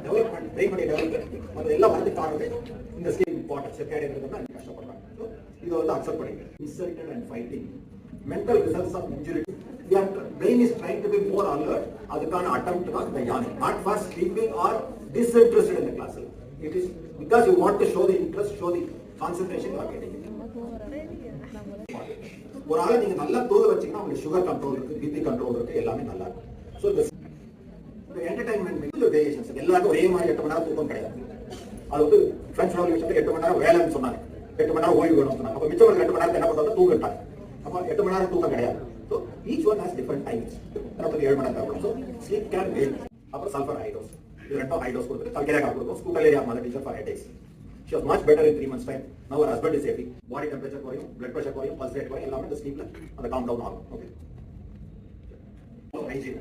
Development பிரெயினுடைய development மற்ற எல்லாம் வந்து காரணம் இந்த ஸ்கீம் இம்பார்ட்டன்ஸ் கேட்கறதுக்கு தான் கஷ்டப்படுறாங்க. இதை வந்து அக்செப்ட் பண்ணிங்க. Insulted and fighting mental results of injury. Their brain is trying to be more alert. அதுக்கான attempt தான் இந்த யானை. Not for sleeping or disinterested in the class. It is because you want to show the interest, show the concentration you are getting. ஒரு ஆளை நீங்க நல்லா தூங்க வச்சீங்கன்னா உங்களுக்கு சுகர் கண்ட்ரோல் இருக்கு, பிபி கண்ட்ரோல் இருக்கு, எல்லாமே நல்லா இருக்கும். ஸோ இந்த என்டர்டைன்மெண்ட் வேரியேஷன்ஸ் எல்லாருக்கும் ஒரே மாதிரி 8 மணி நேரம் தூக்கம் கிடையாது. அது வந்து பிரெஞ்சு ரெவல்யூஷன்ல 8 மணி நேரம் வேலைன்னு சொன்னாங்க, 8 மணி நேரம் ஓய்வு வேணும்னு சொன்னாங்க. அப்போ மிச்சம் 8 மணி நேரத்தை என்ன பண்ணுறாங்க, தூங்கிட்டாங்க. அப்போ 8 மணி நேரம் தூக்கம் கிடையாது. So each one has different times. 7 மணி நேரம். So sleep can vary. அப்புறம் சல்ஃபர் ஹைடோஸ், இது ரெண்டும் ஹைடோஸ் கொடுத்துட்டு கல்கேரியா கொடுக்கும். ஸ்கூட்டலேரியா மாதிரி teacher for headaches. She was much better in 3 months time. Now her husband is happy. Body temperature குறையும், blood pressure குறையும், pulse rate குறையும், எல்லாமே இந்த ஸ்லீப்ல அந்த காம் டவுன் ஆகும். ஓகே. ஹைஜீன்